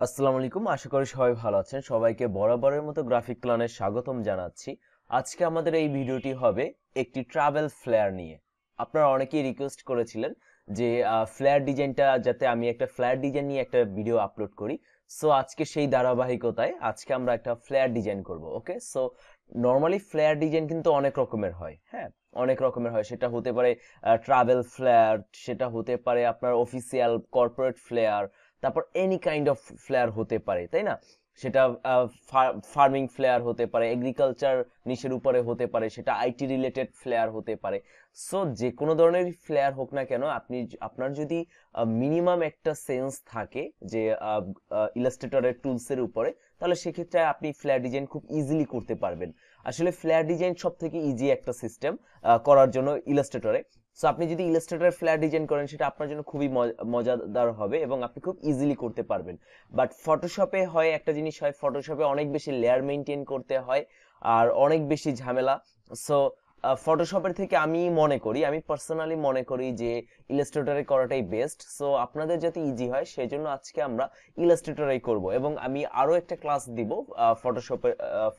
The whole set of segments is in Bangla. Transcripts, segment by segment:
আসসালামু আলাইকুম, আশা করি সবাই ভালো আছেন। সবাইকে বরাবরের মতো গ্রাফিক প্ল্যানে স্বাগতম জানাচ্ছি। আজকে আমাদের এই ভিডিওটি হবে একটি ট্রাভেল ফ্লেয়ার নিয়ে। আপনারা অনেকেই রিকোয়েস্ট করেছিলেন যে ফ্লেয়ার ডিজাইনটা যাতে আমি একটা ফ্লেয়ার ডিজাইন নিয়ে একটা ভিডিও আপলোড করি। সো আজকে সেই ধারাবাহিকতায় আজকে আমরা একটা ফ্লেয়ার ডিজাইন করব। ওকে, সো নর্মালি ফ্লেয়ার ডিজাইন কিন্তু অনেক রকমের হয়। হ্যাঁ, অনেক রকমের হয়। সেটা হতে পারে ট্রাভেল ফ্লেয়ার, সেটা হতে পারে আপনার অফিসিয়াল কর্পোরেট ফ্লেয়ার, তারপর এনি কাইন্ড অফ ফ্লেয়ার হতে পারে, তাই না? সেটা ফার্মিং ফ্লেয়ার হতে পারে, এগ্রিকালচার নিশের উপরে হতে পারে, সেটা আইটি রিলেটেড ফ্লেয়ার হতে পারে। সো যে কোনো ধরনের ফ্লেয়ার হোক না কেন, আপনার যদি মিনিমাম একটা সেন্স থাকে যে ইলাস্ট্রেটরের টুলসের উপরে, তাহলে সেক্ষেত্রে আপনি ফ্লেয়ার ডিজাইন খুব ইজিলি করতে পারবেন। আসলে ফ্লেয়ার ডিজাইন সব থেকে ইজি একটা সিস্টেম করার জন্য ইলাস্ট্রেটরে। সো আপনি যদি ইলাস্ট্রেটর ফ্ল্যাট ডিজাইন করেন, সেটা আপনার জন্য খুবই মজাদার হবে এবং আপনি খুব ইজিলি করতে পারবেন। বাট ফটোশপে হয় একটা জিনিস, হয় ফটোশপে অনেক বেশি লেয়ার মেনটেন করতে হয় আর অনেক বেশি ঝামেলা। সো ফটোশপের থেকে আমি পার্সোনালি মনে করি যে ইলাস্ট্রেটরে করাটাই বেস্ট। সো আপনাদের যাতে ইজি হয় সেই জন্য আজকে আমরা ইলাস্ট্রেটরেই করব এবং আমি আরো একটা ক্লাস দিব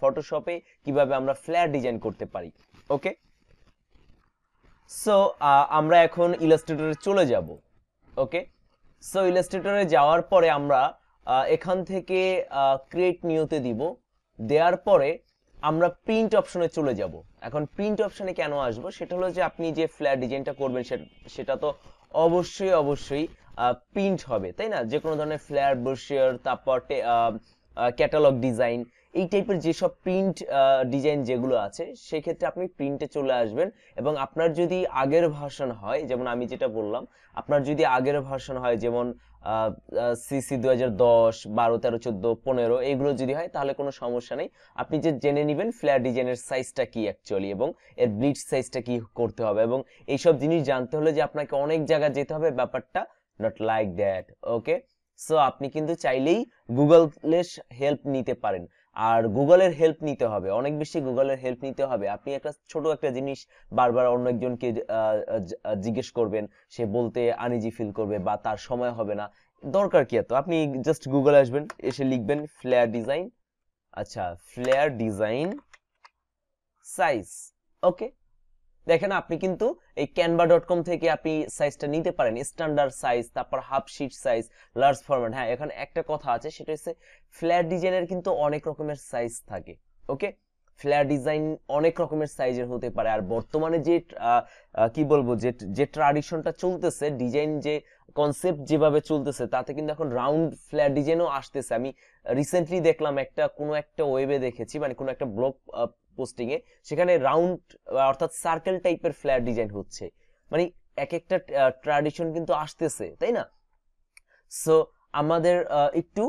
ফটোশপে কিভাবে আমরা ফ্ল্যাট ডিজাইন করতে পারি। ওকে, সো আমরা এখন ইলাস্ট্রেটরে চলে যাব। ওকে, সো ইলাস্ট্রেটরে যাওয়ার পরে আমরা এখান থেকে ক্রিয়েট নিউতে দিব। দেওয়ার পরে আমরা প্রিন্ট অপশনে চলে যাব। এখন প্রিন্ট অপশনে কেন আসবো, সেটা হলো যে আপনি যে ফ্ল্যাট ডিজাইনটা করবেন সেটা তো অবশ্যই প্রিন্ট হবে, তাই না? যে কোনো ধরনের ফ্ল্যার ব্রোশিওর, তারপর ক্যাটালগ ডিজাইন, এই টাইপের যেসব প্রিন্ট ডিজাইন যেগুলো আছে, সেক্ষেত্রে আপনি প্রিন্টে চলে আসবেন। এবং আপনার যদি আগের ভার্সন হয়, যেমন আমি যেটা বললাম, আপনার যদি আগের ভার্সন হয় যেমন সিসি 2010, 12, 13, 14, 15 এইগুলো যদি হয়, তাহলে কোনো সমস্যা নেই। আপনি যে জেনে নেবেন ফ্ল্যার ডিজাইনের সাইজটা কি অ্যাকচুয়ালি এবং এর ব্লিড সাইজটা কি করতে হবে, এবং এইসব জিনিস জানতে হলে যে আপনাকে অনেক জায়গায় যেতে হবে, ব্যাপারটা not like that. Okay, so আপনি কিন্তু চাইলেই গুগলের হেল্প নিতে পারেন। আর গুগলের হেল্প নিতে হবে, অনেক বেশি গুগলের হেল্প নিতে হবে। আপনি একটা ছোট একটা জিনিস বারবার অন্য একজনকে জিজ্ঞেস করবেন, সে বলতে আনইজি ফিল করবে বা তার সময় হবে না। দরকার কি এত? আপনি জাস্ট গুগলে আসবেন, এসে লিখবেন ফ্লেয়ার ডিজাইন। আচ্ছা, ফ্লেয়ার ডিজাইন সাইজ। ওকে, দেখেন আপনি কিন্তু এই canva.com থেকে আপনি সাইজটা নিতে পারেন, স্ট্যান্ডার্ড সাইজ, তারপর half sheet size, large format. হ্যাঁ, এখানে একটা কথা আছে, সেটা হচ্ছে ফ্ল্যাট ডিজাইনের কিন্তু অনেক রকমের সাইজ থাকে। ওকে, ফ্ল্যাট ডিজাইন অনেক রকমের সাইজের হতে পারে। আর বর্তমানে যে কি বলবো, যে যে ট্র্যাডিশনটা চলতেছে, ডিজাইন যে কনসেপ্ট যেভাবে চলতেছে, তাতে কিন্তু এখন রাউন্ড ফ্ল্যাট ডিজাইনও আসতেছে। আমি রিসেন্টলি দেখলাম কোনো একটা ওয়েবে দেখেছি, মানে কোনো একটা ব্লগ পোস্টিং এ, সেখানে রাউন্ড অর্থাৎ সার্কেল টাইপের ফ্ল্যাট ডিজাইন হচ্ছে। মানে এক একটা ট্র্যাডিশন কিন্তু আসতেছে, তাই না? সো আমাদের একটু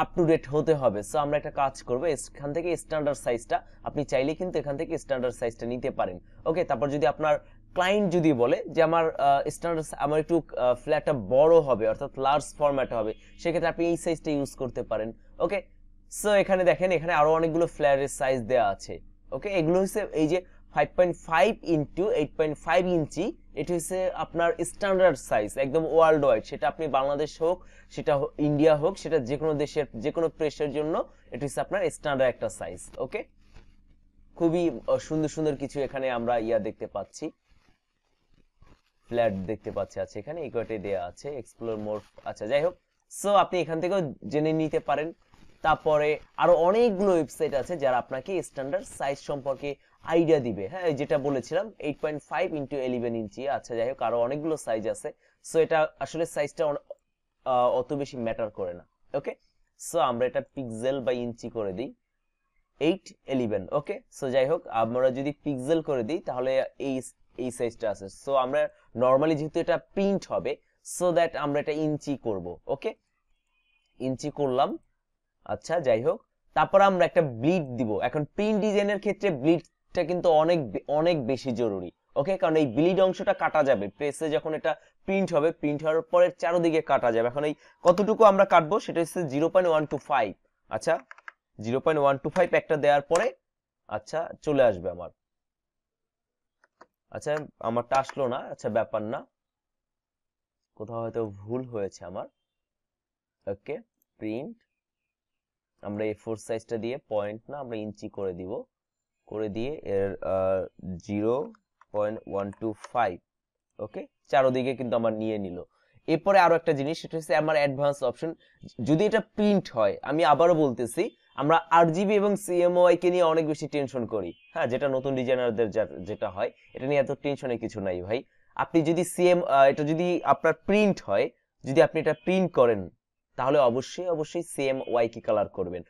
আপ টু ডেট হতে হবে। সো আমরা একটা কাজ করবো, এখান থেকে স্ট্যান্ডার্ড সাইজটা আপনি চাইলে কিন্তু এখান থেকে স্ট্যান্ডার্ড সাইজটা নিতে পারেন। ওকে, তারপর যদি আপনার ক্লায়েন্ট যদি বলে যে আমার একটু ফ্ল্যাটটা বড় হবে, অর্থাৎ লার্জ ফরম্যাট হবে, সেক্ষেত্রে আপনি এই সাইজটা ইউজ করতে পারেন। ওকে, সো এখানে দেখেন, এখানে আরো অনেকগুলো ফ্ল্যাটের সাইজ দেওয়া আছে। ওকে, এগুলো হচ্ছে এই যে 5.5 ইন্টু 8.5 ইঞ্চি, এটা হচ্ছে আপনার স্ট্যান্ডার্ড সাইজ একদম ওয়ার্ল্ড ওয়াইড। সেটা আপনি বাংলাদেশ হোক, সেটা ইন্ডিয়া হোক, সেটা যে কোনো দেশের যে কোনো প্রেসের জন্য এটা হচ্ছে আপনার স্ট্যান্ডার্ড একটা সাইজ। ওকে, খুবই সুন্দর সুন্দর কিছু এখানে আমরা দেখতে পাচ্ছি, ফ্ল্যাট দেখতে পাচ্ছি। আচ্ছা, এখানে এই কয়টাই দেওয়া আছে, এক্সপ্লোর মোর। আচ্ছা, যাই হোক, সো আপনি এখান থেকেও জেনে নিতে পারেন। তারপরে আরো অনেকগুলো ওয়েবসাইট আছে যারা আপনাকে স্ট্যান্ডার্ড সাইজ সম্পর্কে আইডিয়া দিবে। হ্যাঁ, যেটা বলেছিলাম 8.5 ইন্টু 11 ইঞ্চি। আচ্ছা, যাই হোক, আরো অনেকগুলো সাইজ আছে। সো এটা আসলে সাইজটা অত বেশি ম্যাটার করে না। ওকে, সো আমরা এটা পিক্সেল বা ইঞ্চি করে দিই, 8, 11। ওকে, সো যাই হোক, আমরা যদি পিক্সেল করে দিই তাহলে এই এই সাইজটা আছে। সো আমরা নরমালি যেহেতু এটা প্রিন্ট হবে, সো দ্যাট আমরা এটা ইঞ্চি করব। ওকে, ইঞ্চি করলাম। আচ্ছা, যাই হোক, তারপর আমরা একটা ব্লিড দিব। এখন প্রিন্ট ডিজাইনের ক্ষেত্রে ব্লিডটা কিন্তু অনেক অনেক বেশি জরুরি। ওকে, কারণ এই ব্লিড অংশটা কাটা যাবে প্রেসে, যখন এটা প্রিন্ট হবে, প্রিন্ট হওয়ার পরে চারদিকে কাটা যাবে। এখন এই কতটুকু আমরা কাটবো, সেটা হচ্ছে 0.125। আচ্ছা, 0.125 একটা দেওয়ার পরে আচ্ছা চলে আসবে আমার। আচ্ছা, আমারটা আসলো না, আচ্ছা ব্যাপার না, কোথাও হয়তো ভুল হয়েছে আমার। ওকে, প্রিন্ট আমরা A4 সাইজটা দিয়ে পয়েন্ট না আমরা ইঞ্চি করে দিব, করে দিয়ে এর 0.125 ওকে, চারোদিকে কিন্তু আমার নিয়ে নিল। এরপরে আরো একটা জিনিস, সেটা হচ্ছে আমার অ্যাডভান্স অপশন। যদি এটা প্রিন্ট হয়, আমি আবারও বলতেছি, আমরা আরজিবি এবং সিএমওআই কে নিয়ে অনেক বেশি টেনশন করি, হ্যাঁ, যেটা নতুন ডিজাইনারদের যেটা হয়, এটা নিয়ে এত টেনশনের কিছু নাই ভাই। আপনি যদি এটা যদি আপনার প্রিন্ট হয়, যদি আপনি এটা প্রিন্ট করেন, তাহলে অবশ্যই অবশ্যই সিএমওয়াই কে কালার করবেন।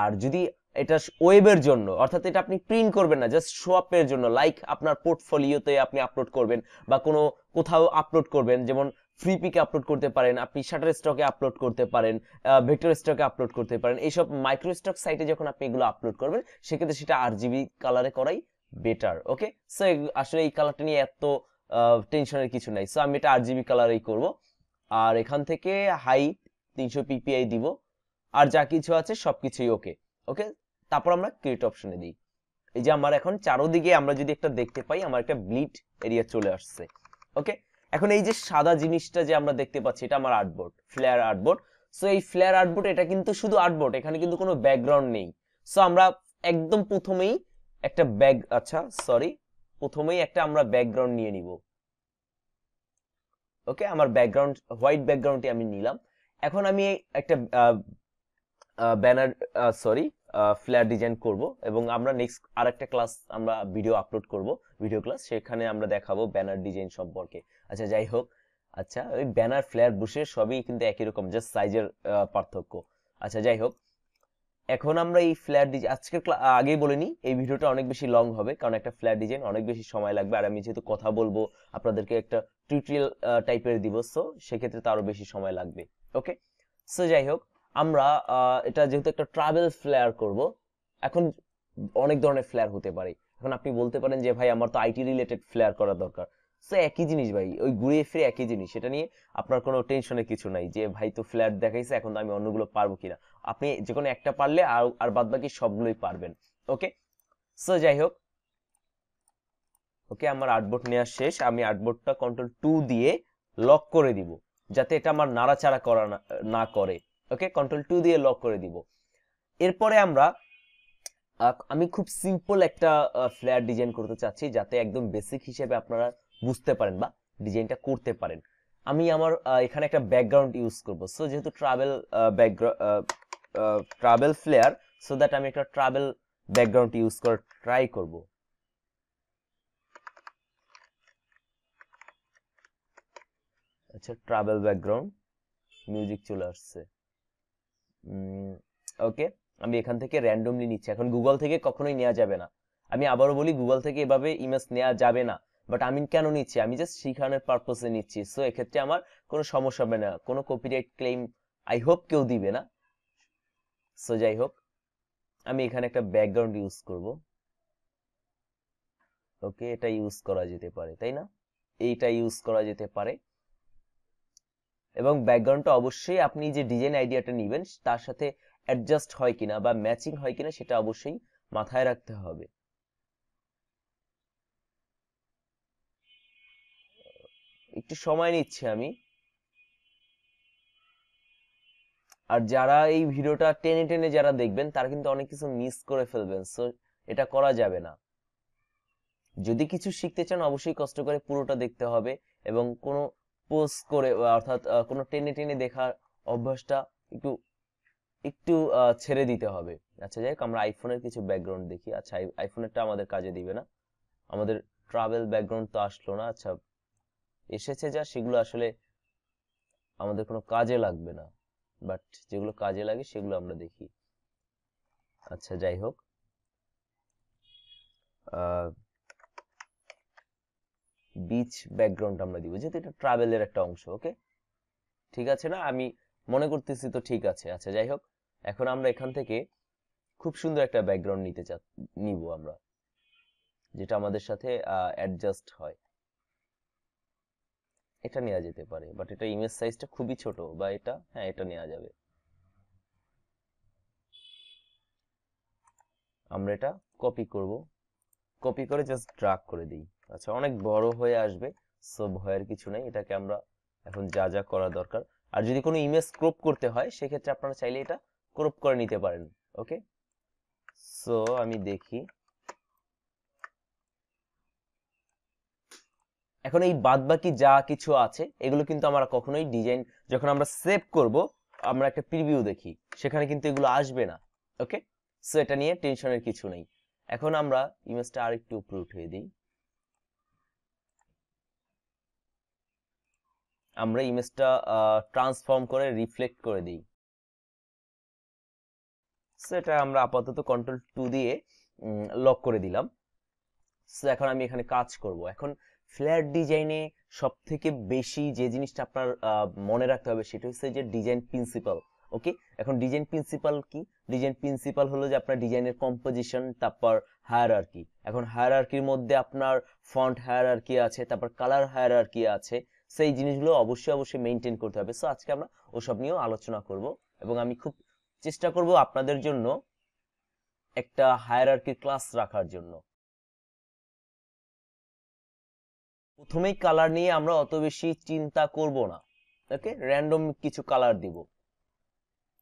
আর যদি এটা ওয়েবের জন্য, অর্থাৎ এটা আপনি প্রিন্ট করবেন না, জাস্ট শো আপের জন্য, লাইক আপনার পোর্টফোলিওতে আপনি আপলোড করবেন বা কোনো কোথাও আপলোড করবেন, যেমন ফ্রি পিকে আপলোড করতে পারেন, আপনি শাটার স্টকে আপলোড করতে পারেন, ভেক্টর স্টকে আপলোড করতে পারেন, এইসব মাইক্রো স্টক সাইটে যখন আপনি এগুলো আপলোড করবেন, সেক্ষেত্রে সেটা আরজিবি কালারে করাই বেটার। ওকে, সো আসলে এই কালারটা নিয়ে এত টেনশনের কিছু নাই। সো আমি এটা আরজিবি কালারেই করব। আর এখান থেকে হাইট 300 পিপিআই দিব, আর যা কিছু আছে সবকিছুই ওকে। ওকে, তারপর আমরা ক্রিয়েট অপশনে দিই। এই যে আমার এখন চারোদিকে আমরা যদি একটা দেখতে পাই, আমার একটা ব্লিড এরিয়া চলে আসছে। ওকে, এখন এই যে সাদা জিনিসটা যে আমরা দেখতে পাচ্ছি, এটা আমার আর্টবোর্ড, ফ্লেয়ার আর্টবোর্ড। সো এই ফ্লেয়ার আর্টবোর্ড, এটা কিন্তু শুধু আর্টবোর্ড, এখানে কিন্তু কোনো ব্যাকগ্রাউন্ড নেই। সো আমরা একদম প্রথমেই একটা প্রথমেই একটা আমরা ব্যাকগ্রাউন্ড নিয়ে নিব। ওকে, আমার ব্যাকগ্রাউন্ড হোয়াইট ব্যাকগ্রাউন্ডটি আমি নিলাম। এখন আমি একটা ব্যানার ফ্ল্যার ডিজাইন করব, এবং আমরা নেক্সট আরেকটা ক্লাস আমরা ভিডিও আপলোড করব, ভিডিও ক্লাস, সেখানে আমরা দেখাবো ব্যানার ডিজাইন সম্পর্কে। আচ্ছা যাই হোক, আচ্ছা ওই ব্যানার ফ্ল্যার বুশের সবই কিন্তু একই রকম, জাস্ট সাইজের পার্থক্য। আচ্ছা যাই হোক, এখন আমরা এই ফ্ল্যার ডিজাইন আজকের আগেই বলিনি, এই ভিডিওটা অনেক বেশি লং হবে, কারণ একটা ফ্ল্যার ডিজাইন অনেক বেশি সময় লাগবে, আর আমি যেহেতু কথা বলবো, আপনাদেরকে একটা টিউটোরিয়াল টাইপের দিব, সো সেক্ষেত্রে তো আরো বেশি সময় লাগবে। ওকে, সো যাই হোক, আমরা এটা যেহেতু একটা ট্রাভেল ফ্লেয়ার করব, এখন অনেক ধরনের ফ্লেয়ার হতে পারে। এখন আপনি বলতে পারেন যে ভাই আমার তো আইটি রিলেটেড ফ্লেয়ার করা দরকার। সো একই জিনিস ভাই, ওই ঘুরিয়ে ফিরে একই জিনিস, এটা নিয়ে আপনার কোনো টেনশনের কিছু নাই যে ভাই তো ফ্লেয়ার দেখাইছে, এখন তো আমি অন্যগুলো পারবো কিনা। আপনি যে কোনো একটা পারলে আর বাদ বাকি সবগুলোই পারবেন। ওকে, সো যাই হোক, ওকে, আমার আর্টবোর্ড নেওয়া শেষ। আমি আর্টবোর্ডটা Ctrl+2 দিয়ে লক করে দিব, যাতে এটা আমার নাড়াচাড়া করা না করে। ওকে, Ctrl+2 দিয়ে লক করে দিব। এরপরে আমি খুব সিম্পল একটা ফ্লেয়ার ডিজাইন করতে চাচ্ছি, যাতে একদম বেসিক হিসেবে আপনারা বুঝতে পারেন বা ডিজাইনটা করতে পারেন। আমি আমার এখানে একটা ব্যাকগ্রাউন্ড ইউজ করব। সো যেহেতু ট্রাভেল ফ্লেয়ার, সো দ্যাট আমি একটা ট্রাভেল ব্যাকগ্রাউন্ড ইউজ করার ট্রাই করব। আচ্ছা, ট্রাভেল ব্যাকগ্রাউন্ড, মিউজিক চলে আসছে। ওকে, আমি এখান থেকে র্যান্ডমলি নিচ্ছি। এখন গুগল থেকে কখনোই নেওয়া যাবে না, আমি আবারও বলি, গুগল থেকে এভাবে ইমেজ নেওয়া যাবে না। বাট আমি কেন নিচ্ছি, আমি জাস্ট শিখানোর পারপোসে নিচ্ছি। সো এক্ষেত্রে আমার কোনো সমস্যা হবে না, কোনো কপিরাইট ক্লেম আই হোপ কেউ দিবে না। সো যাই হোক, আমি এখানে একটা ব্যাকগ্রাউন্ড ইউজ করব। ওকে, এটা ইউজ করা যেতে পারে, তাই না? এইটা ইউজ করা যেতে পারে। এবং ব্যাকগ্রাউন্ডটা অবশ্যই আপনি যে ডিজাইন আইডিয়াটা নেবেন তার সাথে অ্যাডজাস্ট হয় কিনা বা ম্যাচিং হয় কিনা, সেটা অবশ্যই মাথায় রাখতে হবে। একটু সময় নিচ্ছি আমি। আর যারা এই ভিডিওটা টেনে টেনে যারা দেখবেন, তারা কিন্তু অনেক কিছু মিস করে ফেলবেন। সো এটা করা যাবে না। যদি কিছু শিখতে চান, অবশ্যই কষ্ট করে পুরোটা দেখতে হবে, এবং কোনো পোস্ট করে, অর্থাৎ কোনো টেনে টেনে দেখার অভ্যাসটা একটু একটু ছেড়ে দিতে হবে। আচ্ছা যাই হোক, আমরা আইফোনের কিছু ব্যাকগ্রাউন্ড দেখি। আচ্ছা, আইফোনেরটা আমাদের কাজে দিবে না, আমাদের ট্রাভেল ব্যাকগ্রাউন্ড তো আসলো না। আচ্ছা, এসেছে যা, সেগুলো আসলে আমাদের কোনো কাজে লাগবে না, বাট যেগুলো কাজে লাগে সেগুলো আমরা দেখি। আচ্ছা যাই হোক, বিচ ব্যাকগ্রাউন্ড আমরা দিব, যেহেতু এটা ট্রাভেলের একটা অংশ। ওকে, ঠিক আছে না? আমি মনে করতেছি তো ঠিক আছে। আচ্ছা যাই হোক, এখন আমরা এখান থেকে খুব সুন্দর একটা ব্যাকগ্রাউন্ড নিব আমরা, যেটা আমাদের সাথে অ্যাডজাস্ট হয়। এটা নেওয়া যেতে পারে, বাট এটা ইমেজ সাইজটা খুবই ছোট, বা এটা, হ্যাঁ, এটা নেওয়া যাবে। আমরা এটা কপি করব, কপি করে জাস্ট ড্রাগ করে দিই। আচ্ছা, অনেক বড় হয়ে আসবে, সো ভয়ের কিছু নেই। এটাকে আমরা এখন যা যা করা দরকার, আর যদি কোনো ইমেজ ক্রপ করতে হয়, সেক্ষেত্রে আপনারা চাইলে এটা ক্রপ করে নিতে পারেন। ওকে, সো আমি দেখি এখন এই বাদবাকি যা কিছু আছে এগুলো কিন্তু আমরা কখনোই ডিজাইন যখন আমরা সেভ করব, আমরা একটা প্রিভিউ দেখি, সেখানে কিন্তু এগুলো আসবে না। ওকে, সো এটা নিয়ে টেনশনের কিছু নেই। এখন আমরা ইমেজটা আরেকটু উপরে উঠিয়ে দিই, আমরা ইমেজটা ট্রান্সফর্ম করে রিফ্লেক্ট করে দিই। সো এটা আমরা আপাতত কন্ট্রোল 2 দিয়ে লক করে দিলাম। সো এখন আমি এখানে কাজ করব। এখন ফ্ল্যাট ডিজাইনে সব থেকে বেশি যে জিনিসটা আপনার মনে রাখতে হবে সেটা হচ্ছে যে ডিজাইন প্রিন্সিপাল। ওকে, এখন ডিজাইন প্রিন্সিপাল কি? ডিজাইন প্রিন্সিপাল হলো যে আপনার ডিজাইনের কম্পোজিশন, তারপর হায়ারার্কি। এখন হায়ারার্কির মধ্যে আপনার ফন্ট হায়ারার্কি আছে, তারপর কালার হায়ারার্কি আছে। সেই জিনিসগুলো অবশ্যই অবশ্যই মেনটেন করতে হবে। সো আজকে আমরা ওসব নিয়েও আলোচনা করব এবং আমি খুব চেষ্টা করব আপনাদের জন্য একটা হায়ারার্কি ক্লাস রাখার জন্য। প্রথমেই কালার নিয়ে আমরা অত বেশি চিন্তা করব না। ওকে, র্যান্ডম কিছু কালার দিব।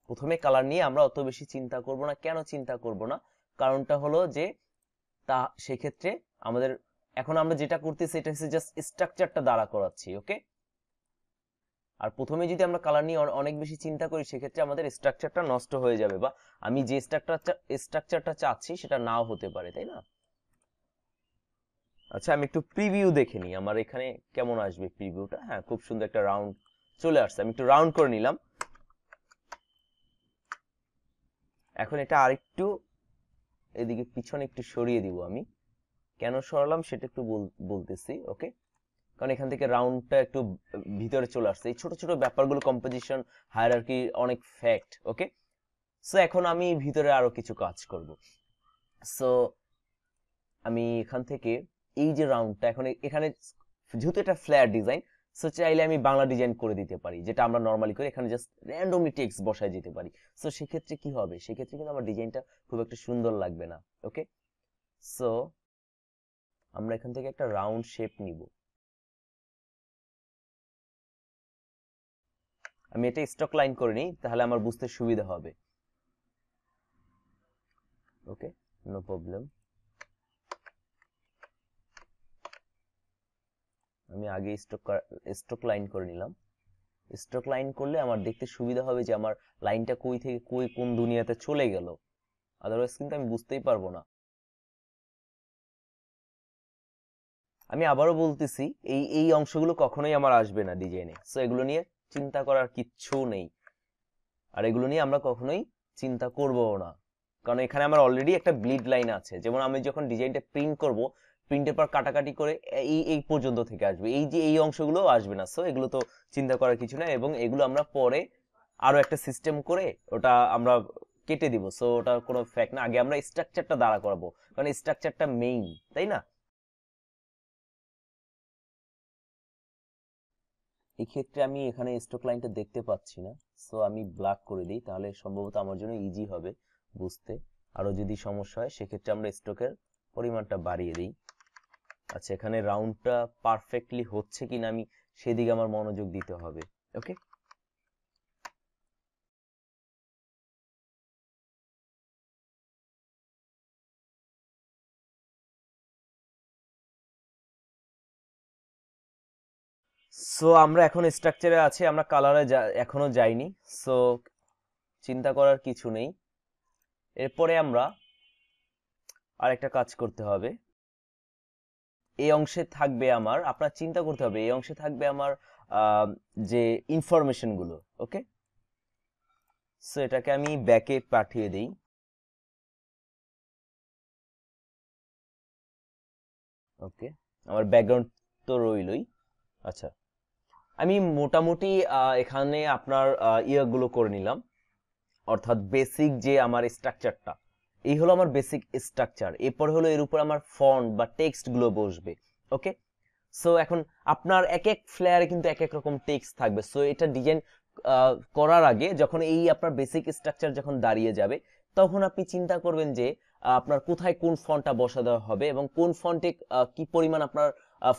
প্রথমে কালার নিয়ে আমরা অত বেশি চিন্তা করব না। কেন চিন্তা করব না? কারণটা হলো যে সেক্ষেত্রে আমাদের এখন আমরা যেটা করতেছি এটা হচ্ছে জাস্ট স্ট্রাকচারটা দাঁড়া করাচ্ছি। ওকে, আর প্রথমে যদি আমরা কালার নিয়ে অনেক বেশি চিন্তা করি সেক্ষেত্রে আমাদের স্ট্রাকচারটা নষ্ট হয়ে যাবে, বা আমি যে স্ট্রাকচারটা চাচ্ছি সেটা নাও হতে পারে, তাই না? আচ্ছা, আমি একটু প্রিভিউ দেখে নিই আমার এখানে কেমন আসবে প্রিভিউটা। হ্যাঁ, খুব সুন্দর একটা রাউন্ড চলে আসছে। আমি একটু রাউন্ড করে নিলাম। এখন এটা আরেকটু এদিকে পিছনে একটু সরিয়ে দিব। আমি কেন সরালাম সেটা একটু বলতেছি। ওকে, কারণ এখান থেকে রাউন্ডটা একটু ভিতরে চলে আসছে। এই ছোট ছোট ব্যাপারগুলো কম্পোজিশন, হায়ারার্কি অনেক ফ্যাক্ট। ওকে, সো এখন আমি ভিতরে আরো কিছু কাজ করব। সো আমি এখান থেকে এই যে রাউন্ডটা, এখন এখানে যেহেতু এটা ফ্ল্যাট ডিজাইন, সো চাইলে আমি বাংলা ডিজাইন করে দিতে পারি, যেটা আমরা নর্মালি করি। এখানে জাস্ট র্যান্ডমলি টেক্সট বসায় দিতে পারি। সো সেক্ষেত্রে কি হবে? সেক্ষেত্রে কিন্তু আমার ডিজাইনটা খুব একটা সুন্দর লাগবে না। ওকে, সো আমরা এখান থেকে একটা রাউন্ড শেপ নিব। আমি এটা স্টক লাইন করে নিই, তাহলে আমার বুঝতে সুবিধা হবে। ওকে, নো প্রবলেম। আমি আগে স্টক লাইন করে নিলাম। স্টক লাইন করলে আমার দেখতে সুবিধা হবে যে আমার লাইনটা কই থেকে কই কোন দুনিয়াতে চলে গেল, আদারওয়াইজ কিন্তু আমি বুঝতেই পারবো না। আমি আবারও বলতেছি, এই এই অংশগুলো কখনোই আমার আসবে না ডিজাইনে। সো এগুলো নিয়ে চিন্তা করার কিচ্ছু নেই, আর এগুলো নিয়ে আমরা কখনোই চিন্তা করবও না, কারণ এখানে আমার অলরেডি একটা ব্লিড লাইন আছে। যেমন আমি যখন ডিজাইনটা প্রিন্ট করব, প্রিন্টের পর কাটাকাটি করে এই এই পর্যন্ত থেকে আসবে, এই যে এই অংশগুলো আসবে না। সো এগুলো তো চিন্তা করার কিছু না, এবং এগুলো আমরা পরে আরো একটা সিস্টেম করে ওটা আমরা কেটে দিব। সো ওটা কোনো ফ্যাক্ট না, আগে আমরা স্ট্রাকচারটা দাঁড়া করাবো, কারণ স্ট্রাকচারটা মেইন, তাই না? এই ক্ষেত্রে আমি এখানে স্ট্রোক লাইনটা দেখতে পাচ্ছি না, সো আমি ব্ল্যাক করে দিই, তাহলে সম্ভবত আমার জন্য ইজি হবে বুঝতে। আরো যদি সমস্যা হয় সেক্ষেত্রে আমরা স্ট্রোকের পরিমাণটা বাড়িয়ে দিই। আচ্ছা, এখানে রাউন্ডটা পারফেক্টলি হচ্ছে কিনা আমি সেদিকে আমার মনোযোগ দিতে হবে। ওকে, সো আমরা এখন স্ট্রাকচারে আছি, আমরা কালারে এখনো যাইনি। সো চিন্তা করার কিছু নেই। এরপরে আমরা আরেকটা কাজ করতে হবে। এই অংশে থাকবে আমার, আপনার চিন্তা করতে হবে, এই অংশে থাকবে আমার যে ইনফরমেশন গুলো। ওকে, সো এটাকে আমি ব্যাকে পাঠিয়ে দিই। ওকে, আমার ব্যাকগ্রাউন্ড তো রইলই। আচ্ছা, আমি মোটামুটি এখানে আপনার ইয়েগুলো করে নিলাম, অর্থাৎ বেসিক যে আমার স্ট্রাকচারটা, এই হলো আমার বেসিক স্ট্রাকচার। এরপর হলো এর উপর আমার ফন্ট বা টেক্সট গুলো বসবে। ওকে, সো এখন আপনার এক এক ফ্লেয়ারে কিন্তু এক এক রকম টেক্সট থাকবে। সো এটা ডিজাইন করার আগে যখন এই আপনার বেসিক স্ট্রাকচার যখন দাঁড়িয়ে যাবে, তখন আপনি চিন্তা করবেন যে আপনার কোথায় কোন ফন্টটা বসা দেওয়া হবে এবং কোন ফন্টে কি পরিমাণ আপনার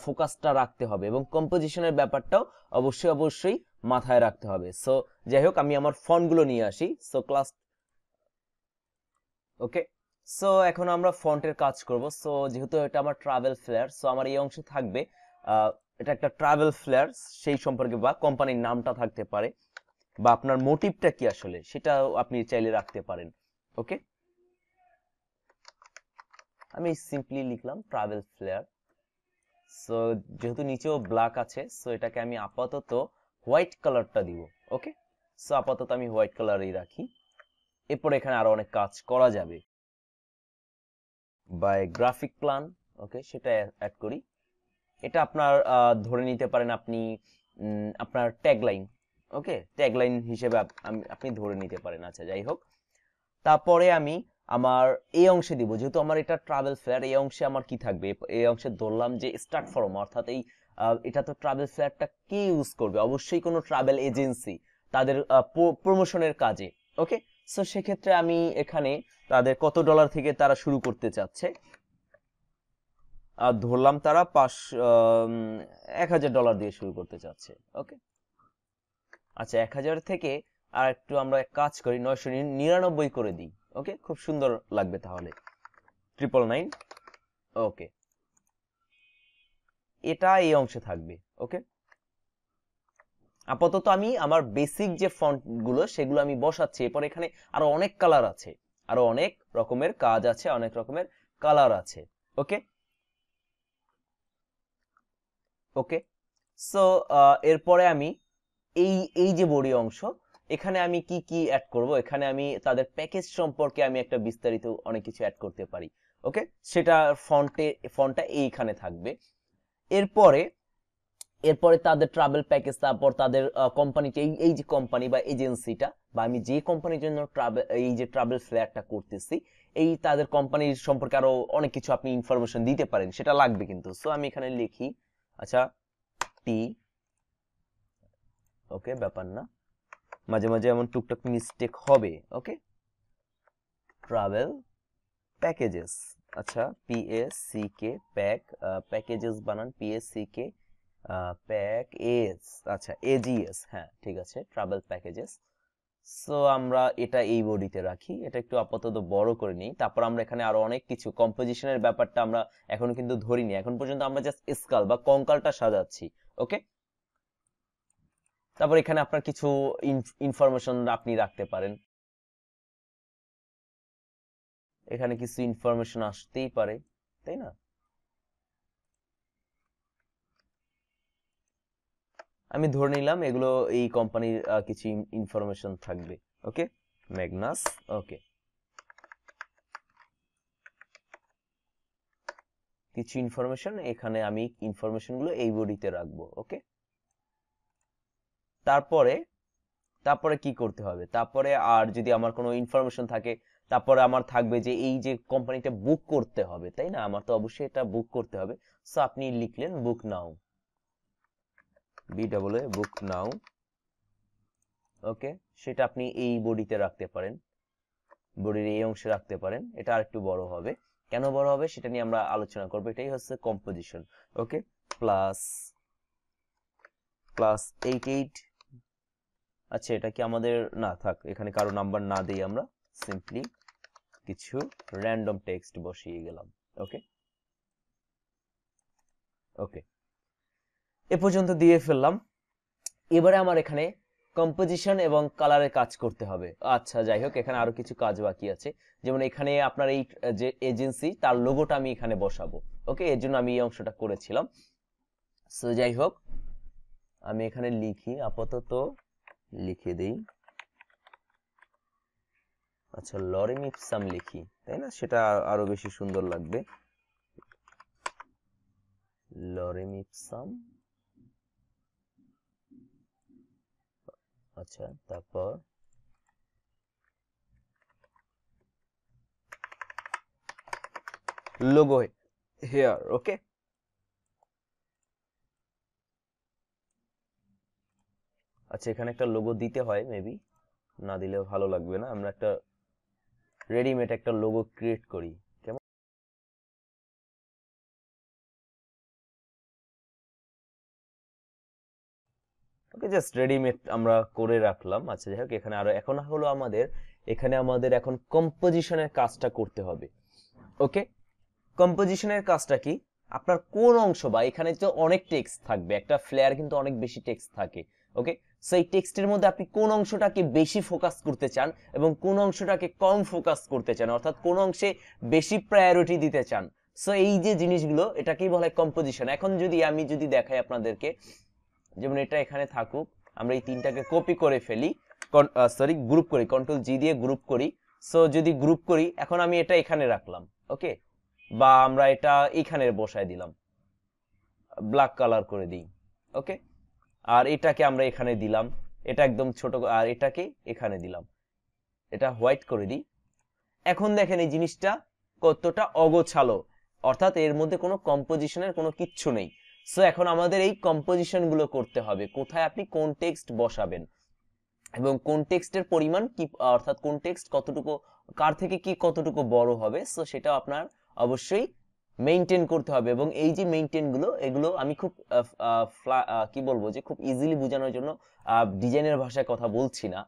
ফোকাসটা রাখতে হবে, এবং কম্পোজিশনের ব্যাপারটাও অবশ্যই অবশ্যই মাথায় রাখতে হবে। সো যাই হোক, আমি আমার ফন্টগুলো নিয়ে আসি। সো ক্লাস ওকে, সো এখন আমরা ফন্টের কাজ করব। সো যেহেতু এটা আমার ট্রাভেল ফ্লেয়ার, সো আমার এই অংশে থাকবে এটা একটা ট্রাভেল ফ্লেয়ার, সেই সম্পর্কে বা কোম্পানির নামটা থাকতে পারে, বা আপনার মোটিভটা কি আসলে সেটাও আপনি চাইলে রাখতে পারেন। ওকে, আমি সিম্পলি লিখলাম ট্রাভেল ফ্লেয়ার। সো যেহেতু নিচেও ব্ল্যাক আছে, সো এটাকে আমি আপাতত হোয়াইট কালারটা দিব। ওকে, সো আপাতত আমি হোয়াইট কালারই রাখি। এরপর এখানে আরো অনেক কাজ করা যাবে বাই গ্রাফিক প্ল্যান। ওকে, সেটা অ্যাড করি। এটা আপনার ধরে নিতে পারেন আপনি আপনার ট্যাগলাইন। ওকে, ট্যাগলাইন হিসেবে আপনি ধরে নিতে পারেন। আচ্ছা, যাই হোক, তারপরে আমি আমার এই অংশে দিব, যেহেতু আমার এটা ট্রাভেল ফেয়ার, এই অংশে আমার কি থাকবে, এই অংশে ধরলাম যে স্টার্ট ফরম, অর্থাৎ এই এটা তো ট্রাভেল ফেয়ারটা কে ইউজ করবে, অবশ্যই কোনো ট্রাভেল এজেন্সি তাদের প্রমোশনের কাজে। ওকে, সো সেক্ষেত্রে আমি এখানে তাদের কত ডলার থেকে তারা শুরু করতে চাচ্ছে, আর ধরলাম তারা 1000 ডলার দিয়ে শুরু করতে চাচ্ছে। ওকে, আচ্ছা, 1000 থেকে আর একটু আমরা এক কাজ করি, 999 করে দিই। ওকে, খুব সুন্দর লাগবে তাহলে, 999। ওকে, এটা এই অংশে থাকবে। ওকে, আপাতত আমি আমার বেসিক যে ফন্ট গুলো সেগুলো আমি বসাচ্ছি। এরপর এখানে আরো অনেক কালার আছে, আরো অনেক রকমের কাজ আছে, অনেক রকমের কালার আছে। ওকে, ওকে, সো এরপরে আমি এই এই যে বডি অংশ, এখানে আমি কি কি অ্যাড করব, এখানে আমি তাদের প্যাকেজ সম্পর্কে আমি একটা বিস্তারিত অনেক কিছু অ্যাড করতে পারি। ওকে, সেটা ফন্টটা এইখানে থাকবে। এরপরে এরপরে তাদের ট্রাভেল প্যাকেজ, তারপর তাদের কোম্পানিতে এই যে কোম্পানি বা এজেন্সিটা, বা আমি যে কোম্পানির জন্য এই যে ট্রাভেল ফ্লেয়ারটা করতেছি, এই তাদের কোম্পানির সম্পর্কে আরো অনেক কিছু আপনি ইনফরমেশন দিতে পারেন, সেটা লাগবে কিন্তু। সো আমি এখানে লিখি, আচ্ছা, টি। ওকে, ব্যাপার না, মাঝে মাঝে এমন টুকটাক মিস্টেক হবে। ওকে, ট্রাভেল প্যাকেজেস, আচ্ছা, PACK, প্যাকেজেস বানান PACK, প্যাকেজ, আচ্ছা, AGS, হ্যাঁ ঠিক আছে, ট্রাভেল প্যাকেজেস। সো আমরা এটা এই বডিতে রাখি, এটা একটু আপাতত বড় করে নিই। তারপর আমরা এখানে আরো অনেক কিছু কম্পোজিশনের ব্যাপারটা আমরা এখনো কিন্তু ধরিনি, এখন পর্যন্ত আমরা জাস্ট স্কাল বা কঙ্কালটা সাজাচ্ছি। ওকে, তারপর এখানে আপনার কিছু ইনফরমেশন আপনি রাখতে পারেন, এখানে কিছু ইনফরমেশন আসতেই পারে, তাই না? আমি ধরে নিলাম এগুলো এই কোম্পানির কিছু ইনফরমেশন থাকবে। ওকে, ম্যাগনাস। ওকে, কিছু ইনফরমেশন এখানে, আমি ইনফরমেশন গুলো এই বডিতে রাখবো। ওকে, তারপরে তারপরে কি করতে হবে, তারপরে আর যদি আমার কোনো ইনফরমেশন থাকে, তারপরে আমার থাকবে যে এই যে কোম্পানিটা বুক করতে হবে, তাই না? আমার তো অবশ্যই এটা বুক করতে হবে। সো আপনি লিখলেন বুক নাও, BAA বুক নাও। ওকে, সেটা আপনি এই বডিতে রাখতে পারেন, বডির এই অংশে রাখতে পারেন। এটা আরেকটু বড় হবে, কেন বড় হবে সেটা নিয়ে আমরা আলোচনা করবো। এটাই হচ্ছে কম্পোজিশন। ওকে, প্লাস প্লাস 88। আচ্ছা, এটা কি আমাদের, না থাক, এখানে কারো নাম্বার না দিই, আমরা সিম্পলি কিছু র্যান্ডম টেক্সট বসিয়ে গেলাম। ওকে, ওকে, এ পর্যন্ত দিয়ে ফেললাম। এবারে আমার এখানে কম্পোজিশন এবং কালারের কাজ করতে হবে। আচ্ছা, যাই হোক, এখানে আরো কিছু কাজ বাকি আছে, যেমন এখানে আপনার এই যে এজেন্সি, তার লোগোটা আমি এখানে বসাবো। ওকে, এর জন্য আমি এই অংশটা করেছিলাম। সো যাই হোক, আমি এখানে লিখি, আপাতত লিখে দেই, আচ্ছা, লরেম ইপসাম লিখি, তাই না? সেটা আরো বেশি সুন্দর লাগবে, লরেম ইপসাম। আচ্ছা, তারপর লোগো হেয়ার। ওকে, আচ্ছা, এখানে একটা লোগো দিতে হয় মেবি, না দিলেও ভালো লাগবে না, আমরা একটা রেডিমেড একটা লোগো ক্রিয়েট করি, কেমন? ওকে, জাস্ট রেডিমেড আমরা করে রাখলাম। আচ্ছা, যাই হোক, এখানে আরো এখন হলো আমাদের এখানে আমাদের এখন কম্পোজিশনের কাজটা করতে হবে। ওকে, কম্পোজিশনের কাজটা কি, আপনার কোন অংশ, বা এখানে তো অনেক টেক্সট থাকবে, একটা ফ্লেয়ার কিন্তু অনেক বেশি টেক্সট থাকে। ওকে, সো এই টেক্সটের মধ্যে আপনি কোন অংশটাকে বেশি ফোকাস করতে চান এবং কোন অংশটাকে কম ফোকাস করতে চান, অর্থাৎ কোন অংশে বেশি প্রায়োরিটি দিতে চান। সো এই যে জিনিসগুলো, এটাকেই বলা হয় কম্পোজিশন। এখন আমি যদি দেখাই আপনাদেরকে, যেমন এটা এখানে থাকুক, আমরা এই তিনটাকে কপি করে ফেলি, গ্রুপ করি, কন্ট্রোল জি দিয়ে গ্রুপ করি। সো যদি গ্রুপ করি, এখন আমি এটা এখানে রাখলাম। ওকে, বা আমরা এটা এখানে বসায় দিলাম, ব্ল্যাক কালার করে দিই। ওকে, আর এটাকে আমরা এখানে দিলাম, এটা একদম ছোট, আর এটাকে এখানে দিলাম, এটা হোয়াইট করে দিই। এখন দেখেন এই জিনিসটা কতটা অগোছালো, অর্থাৎ এর মধ্যে কোনো কম্পোজিশনের কোনো কিচ্ছু নেই। সো এখন আমাদের এই কম্পোজিশন গুলো করতে হবে, কোথায় আপনি কোন টেক্সট বসাবেন এবং কোন টেক্সটের পরিমাণ কি, অর্থাৎ কোন টেক্সট কতটুকু, কার থেকে কি কতটুকু বড় হবে। সো সেটা আপনার অবশ্যই মেইনটেইন করতে হবে। এবং এই যে মেইনটেইন গুলো, এগুলো আমি খুব কি বলবো, যে খুব ইজিলি বোঝানোর জন্য ডিজাইনের ভাষায় কথা বলছি না,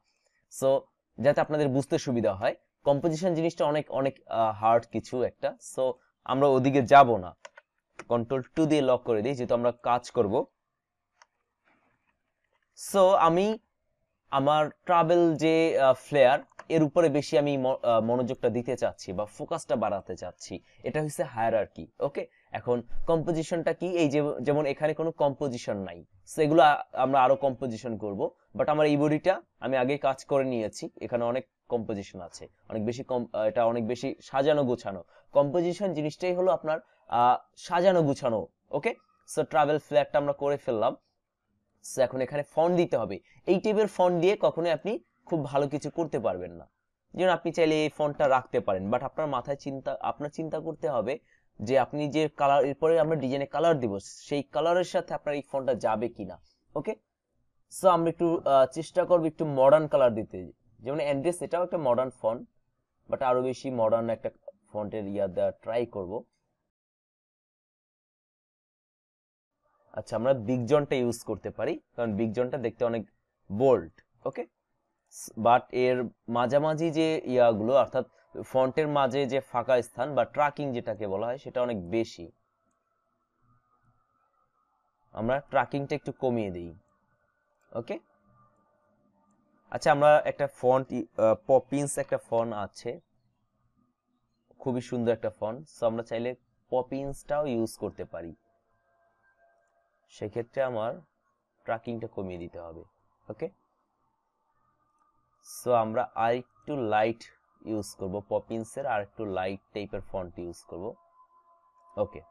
সো যাতে আপনাদের বুঝতে সুবিধা হয়। কম্পোজিশন জিনিসটা অনেক অনেক হার্ড কিছু একটা। সো আমরা ওদিকে যাব না, কন্ট্রোল 2 দিয়ে লক করে দিই, যেহেতু আমরা কাজ করব। সো আমি আমার ট্রাভেল যে ফ্লেয়ার, এর উপরে বেশি আমি মনোযোগটা দিতে চাচ্ছি বা ফোকাসটা বাড়াতে চাচ্ছি। এটা হচ্ছে হায়ারার্কি। ওকে, এখন কম্পোজিশনটা কি, এই যে যেমন এখানে কোনো কম্পোজিশন নাই, সেগুলো আমরা আরো কম্পোজিশন করব। বাট আমার এই বডিটা আমি আগে কাজ করে নিয়েছি, এখানে অনেক কম্পোজিশন আছে, অনেক বেশি এটা অনেক বেশি সাজানো গোছানো। কম্পোজিশন জিনিসটাই হলো আপনার সাজানো গুছানো। ওকে, সো ট্রাভেল ফ্লেয়ারটা আমরা করে ফেললাম। সো এখন এখানে ফন্ট দিতে হবে। এই টাইপের ফন্ট দিয়ে কখনোই আপনি খুব ভালো কিছু করতে পারবেন না। যেমন আপনি চাইলে এই ফন্টটা রাখতে পারেন, বাট আপনার মাথায় আপনার চিন্তা করতে হবে যে আপনি যে কালার, এরপরে আমরা ডিজাইনে কালার দিব, সেই কালারের সাথে আপনার এই ফন্টটা যাবে কিনা। ওকে, সো আমরা একটু চেষ্টা করবো একটু মডার্ন কালার দিতে। যেমন অ্যান্ড্রেস, এটাও একটা মডার্ন ফন্ট, বাট আরো বেশি মডার্ন একটা ফন্টের দেওয়া ট্রাই করব। আচ্ছা, আমরা বিগ জনটা ইউজ করতে পারি, কারণ বিগ জনটা দেখতে অনেক বোল্ড। ওকে, বাট এর মাঝামাঝি যে ইয়াগুলো, অর্থাৎ ফন্টের মাঝে যে ফাঁকা স্থান বা ট্র্যাকিং যেটাকে বলা হয়, সেটা অনেক বেশি। আমরা ট্র্যাকিংটা একটু কমিয়ে দিই। ওকে, আচ্ছা, আমরা একটা ফন্ট, পপিন্স একটা ফন্ট আছে, খুবই সুন্দর একটা ফন্ট। সো আমরা চাইলে পপিন্সটাও ইউজ করতে পারি, সেক্ষেত্রে আমার ট্র্যাকিংটা কমিয়ে দিতে হবে। ওকে, সো আমরা আরেকটু লাইট ইউজ করব, পপিন্সের আর একটু লাইট টাইপের ফন্ট ইউজ করব। ওকে,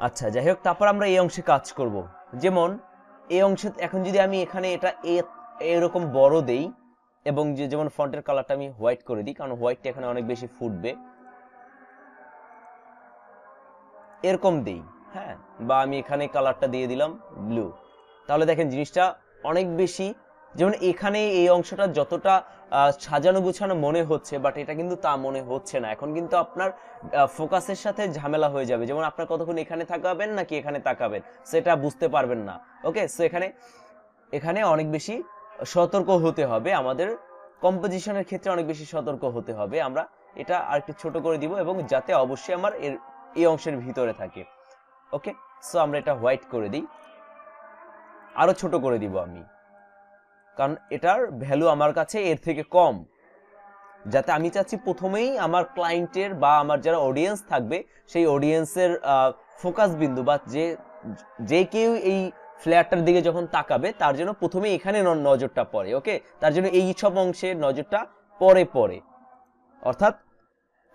আচ্ছা, যাই হোক, তারপর আমরা এই অংশে কাজ করব। যেমন এই অংশে এখন যদি আমি এখানে এটা এরকম বড় দেই, এবং যেমন ফন্টের কালারটা আমি হোয়াইট করে দিই, কারণ হোয়াইটটা এখানে অনেক বেশি ফুটবে, এরকম দেই। হ্যাঁ, বা আমি এখানে কালারটা দিয়ে দিলাম ব্লু, তাহলে দেখেন জিনিসটা অনেক বেশি, যেমন এখানে এই অংশটা যতটা সাজানো গুছানো মনে হচ্ছে, বাট এটা কিন্তু তা মনে হচ্ছে না। এখন কিন্তু আপনার ফোকাসের সাথে ঝামেলা হয়ে যাবে, যেমন আপনার কতক্ষণ এখানে তাকাবেন নাকি এখানে তাকাবেন, সেটা বুঝতে পারবেন না। ওকে, সো এখানে এখানে অনেক বেশি সতর্ক হতে হবে আমাদের, কম্পোজিশনের ক্ষেত্রে অনেক বেশি সতর্ক হতে হবে। আমরা এটা আরেকটু ছোট করে দিব, এবং যাতে অবশ্যই আমার এই অংশের ভিতরে থাকে। ওকে, সো আমরা এটা হোয়াইট করে দিই, আরো ছোট করে দিব আমি, কারণ এটার ভ্যালু আমার কাছে এর থেকে কম। যাতে আমি চাচ্ছি প্রথমেই আমার ক্লায়েন্টের বা আমার যারা অডিয়েন্স থাকবে, সেই অডিয়েন্সের ফোকাস বিন্দু, বা যে কেউ এই ফ্ল্যাটটার দিকে যখন তাকাবে, তার জন্য প্রথমেই এখানে নজরটা পড়ে। ওকে, তার জন্য এই সব অংশে নজরটা পড়ে, অর্থাৎ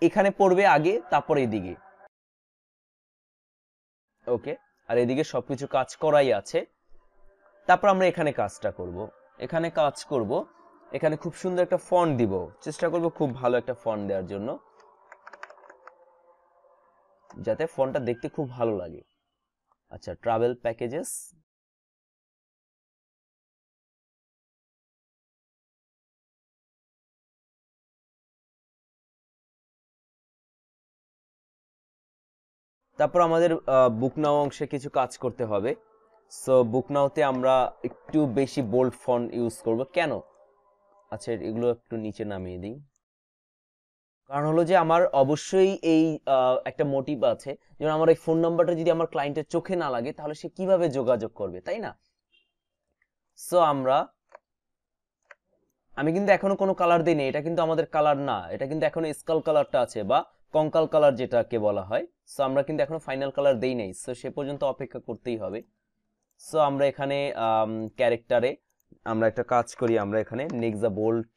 এখানে পড়বে আগে, তারপরে এদিকে। ওকে, আর এদিকে সবকিছু কাজ করাই আছে। তারপর আমরা এখানে কাজটা করব, এখানে কাজ করব, এখানে খুব সুন্দর একটা ফন্ট দিব, চেষ্টা করব খুব ভালো একটা ফন্ট দেওয়ার জন্য, যাতে ফন্টটা দেখতে খুব ভালো লাগে। আচ্ছা, ট্রাভেল প্যাকেজেস, তারপর আমাদের বুক নাও অংশে কিছু কাজ করতে হবে। সো বুক নাওতে আমরা একটু বেশি বোল্ড ফন্ট ইউজ করব। কেন? আচ্ছা, এগুলো একটু নিচে নামিয়ে দিই। কারণ হলো যে আমার অবশ্যই এই একটা মোটিভ আছে, যেমন আমার এই ফোন নাম্বারটা যদি আমার ক্লায়েন্টের চোখে না লাগে তাহলে সে কিভাবে যোগাযোগ করবে, তাই না? সো আমি কিন্তু এখনো কোনো কালার দিইনি, এটা কিন্তু আমাদের কালার না, এটা কিন্তু এখনো স্কাল কালারটা আছে বা কঙ্কাল কালার যেটাকে বলা হয়। সো আমরা কিন্তু এখনো ফাইনাল কালার দেই নাই, সো সে পর্যন্ত অপেক্ষা করতেই হবে। সো আমরা এখানে ক্যারেক্টারে আমরা একটা কাজ করি, আমরা এখানে নেক্সট দ্য বোল্ট,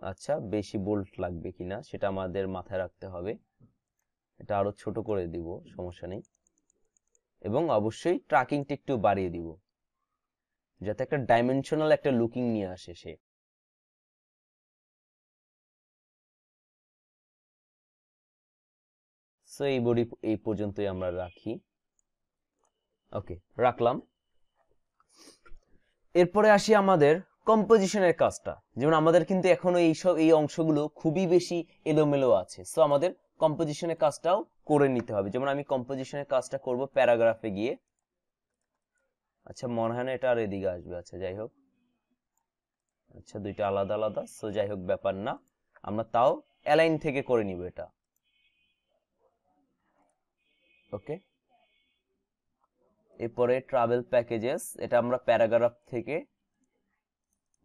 আচ্ছা বেশি বোল্ট লাগবে কিনা সেটা আমাদের মাথায় রাখতে হবে। এটা আরো ছোট করে দিব, সমস্যা নেই। এবং অবশ্যই ট্র্যাকিংটা একটু বাড়িয়ে দিব যাতে একটা ডাইমেনশনাল একটা লুকিং নিয়ে আসে সে। সো এই বডি এই পর্যন্তই আমরা রাখি। ওকে, রাখলাম। এরপরে আসি আমাদের কম্পোজিশনের কাজটা। যেমন আমাদের কিন্তু এখনো এই অংশগুলো খুবই বেশি এলোমেলো আছে, সো আমাদের কম্পোজিশনের কাজটাও করে নিতে হবে। যেমন আমি কম্পোজিশনের কাজটা করব প্যারাগ্রাফে গিয়ে। আচ্ছা, মনে হয় না এটা আর এদিকে আসবে। আচ্ছা যাই হোক, আচ্ছা দুইটা আলাদা আলাদা, সো যাই হোক ব্যাপার না, আমরা তাও অ্যালাইন থেকে করে নিব এটা। ওকে, এরপরে ট্রাভেল প্যাকেজেস, এটা আমরা প্যারাগ্রাফ থেকে,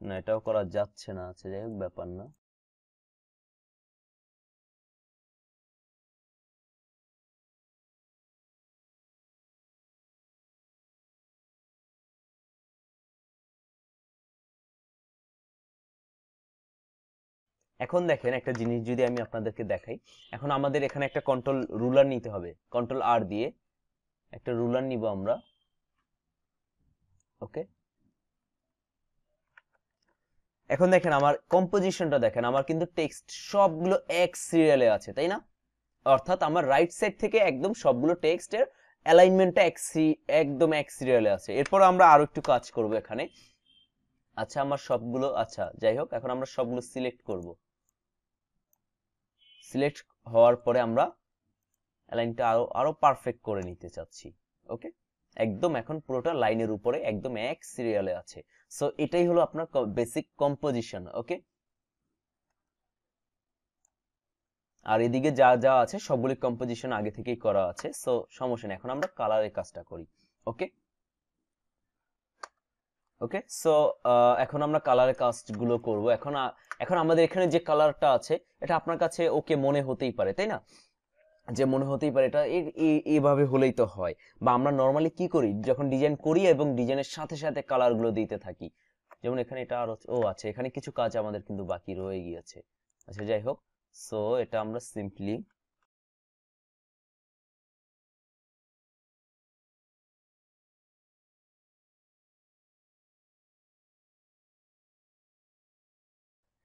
না এটাও করা যাচ্ছে না। আচ্ছা যাই হোক ব্যাপার না। এখন দেখেন একটা জিনিস যদি আমি আপনাদেরকে দেখাই, এখন আমাদের এখানে একটা কন্ট্রোল রুলার নিতে হবে, কন্ট্রোল আর দিয়ে একটা রুলার নিব আমরা। ওকে, এখন দেখেন আমার কম্পোজিশনটা দেখেন, আমার কিন্তু টেক্সট সবগুলো এক সিরিয়ালে আছে, তাই না? অর্থাৎ আমার রাইট সাইড থেকে একদম সবগুলো টেক্সটের অ্যালাইনমেন্টটা একদম এক সিরিয়ালে আছে। এরপর আমরা আরো একটু কাজ করব এখানে। আচ্ছা আমার সবগুলো, আচ্ছা যাই হোক, এখন আমরা সবগুলো সিলেক্ট করব। সিলেক্ট হওয়ার পরে আমরা অ্যালাইনটা আরো আরো পারফেক্ট করে নিতে চাচ্ছি। ওকে, একদম এখন পুরোটা লাইনের উপরে একদম এক সিরিয়ালে আছে। সো এটাই হলো আপনার বেসিক কম্পোজিশন। ওকে, আর এদিকে যা যা আছে সবগুলি কম্পোজিশন আগে থেকেই করা আছে, সো সমস্যা নেই। এখন আমরা কালারের কাজটা করি। ওকে ওকে, সো এখন আমরা কালারের কাজগুলো করব। এখন আমাদের এখানে যে কালারটা আছে এটা আপনার কাছে ওকে মনে হতেই পারে, তাই না? যে মনে হতেই পারে এটা এইভাবে হলেই তো হয়। বা আমরা নর্মালি কি করি যখন ডিজাইন করি এবং ডিজাইনের সাথে সাথে কালার গুলো দিতে থাকি। যেমন এখানে এটা আর আচ্ছা এখানে কিছু কাজ আমাদের কিন্তু বাকি রয়ে গিয়েছে। আচ্ছা যাই হোক, সো এটা আমরা সিম্পলি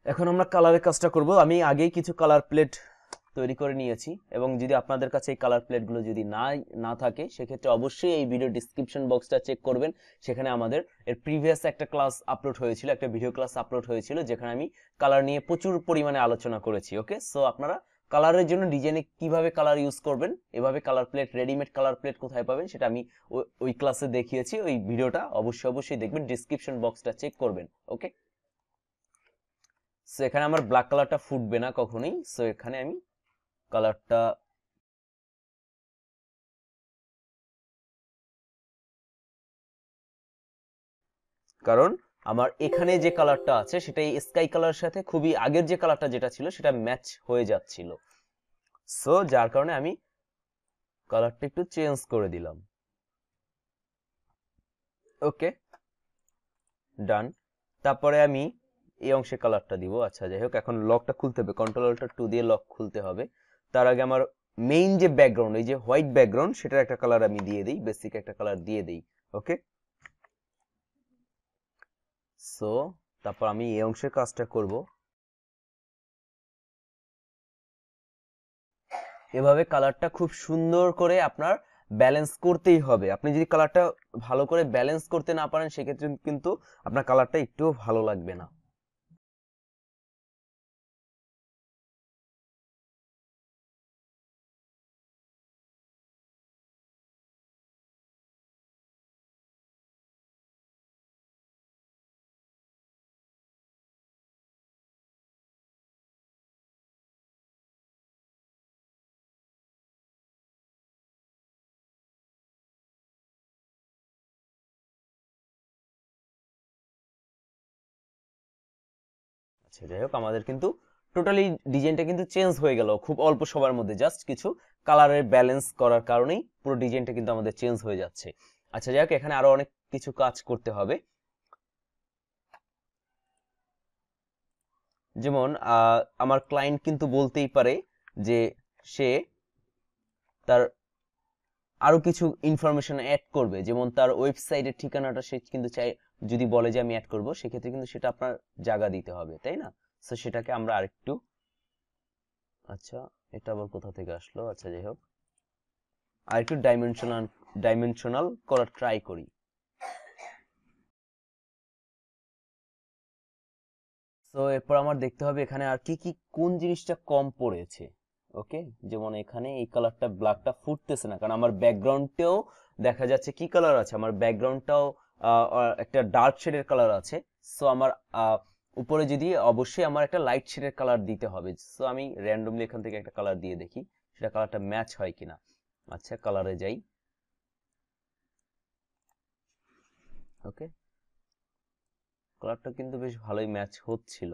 এখন আমরা কালারের কাজটা করব। আমি আগেই কিছু কালার প্লেট তৈরি করে নিয়েছি, এবং যদি আপনাদের কাছে এই কালার প্লেটগুলো যদি না থাকে সেক্ষেত্রে অবশ্যই এই ভিডিও ডিসক্রিপশন বক্সটা চেক করবেন। সেখানে আমাদের এর প্রিভিয়াস একটা ক্লাস আপলোড হয়েছিল, একটা ভিডিও ক্লাস আপলোড হয়েছিল, যেখানে আমি কালার নিয়ে প্রচুর পরিমাণে আলোচনা করেছি। ওকে, সো আপনারা কালারের জন্য ডিজাইনে কিভাবে কালার ইউজ করবেন, এভাবে colour plate, readymade colour plate কোথায় পাবেন সেটা আমি ওই ক্লাসে দেখিয়েছি। ওই ভিডিওটা অবশ্যই দেখবেন, ডিসক্রিপশন বক্সটা চেক করবেন। ওকে, সো এখানে আমার ব্ল্যাক কালারটা ফুটবে না কখনোই, সো এখানে আমি কালারটা কারণ আমার এখানে যে কালারটা আছে সেটা এই স্কাই কালারের সাথে খুবই আগের যে কালারটা যেটা ছিল সেটা ম্যাচ হয়ে যাচ্ছিল, সো যার কারণে আমি কালারটা একটু চেঞ্জ করে দিলাম। ওকে, ডান। তারপরে আমি এই অংশে কালারটা দিব। আচ্ছা যাই হোক, এখন লকটা খুলতে হবে, কন্ট্রোল অল্টার 2 দিয়ে লক খুলতে হবে। তার আগে আমার মেইন যে ব্যাকগ্রাউন্ড, এই যে হোয়াইট ব্যাকগ্রাউন্ড, সেটার একটা কালার আমি দিয়ে দিই, বেসিক একটা কালার দিয়ে দিই। ওকে, সো তারপর আমি এই অংশের কাজটা করব। এভাবে কালারটা খুব সুন্দর করে আপনার ব্যালেন্স করতেই হবে। আপনি যদি কালারটা ভালো করে ব্যালেন্স করতে না পারেন সেক্ষেত্রে কিন্তু আপনার কালারটা একটুও ভালো লাগবে না। আচ্ছা যাই হোক, আমাদের কিন্তু টোটালি ডিজাইনটা কিন্তু চেঞ্জ হয়ে গেল খুব অল্প সময়ের মধ্যে, জাস্ট কিছু কালারের ব্যালেন্স করার কারণেই পুরো ডিজাইনটা কিন্তু আমাদের চেঞ্জ হয়ে যাচ্ছে। আচ্ছা যাই হোক, এখানে আরো অনেক কিছু কাজ করতে হবে। যেমন আমার ক্লায়েন্ট কিন্তু বলতেই পারে যে সে তার আরো কিছু ইনফরমেশন অ্যাড করবে, যেমন তার ওয়েবসাইটের ঠিকানাটা সে কিন্তু চাই যদি বলে যে আমি অ্যাড করব, সেক্ষেত্রে কিন্তু সেটা আপনার জায়গা দিতে হবে, তাই না? সো সেটাকে আমরা আরেকটু, আচ্ছা এটা আবার কোথা থেকে আসলো, আচ্ছা যাই হোক আরেকটু ডাইমেনশনাল করার ট্রাই করি। তো এরপর আমার দেখতে হবে এখানে আর কি কি কোন জিনিসটা কম পড়েছে। ওকে, যেমন এখানে এই কালারটা ব্ল্যাকটা ফুটতেছে না, কারণ আমার ব্যাকগ্রাউন্ডেও দেখা যাচ্ছে কি কালার আছে, আমার ব্যাকগ্রাউন্ডটাও একটা ডার্ক শেডের কালার আছে। সো আমার উপরে যদি অবশ্যই আমার একটা লাইট শেডের কালার দিতে হবে। সো আমি র্যান্ডমলি এখান থেকে একটা কালার দিয়ে দেখি সেটা কালারটা ম্যাচ হয় কিনা। আচ্ছা কালারে যাই। ওকে, কালারটা কিন্তু বেশ ভালোই ম্যাচ হচ্ছিল।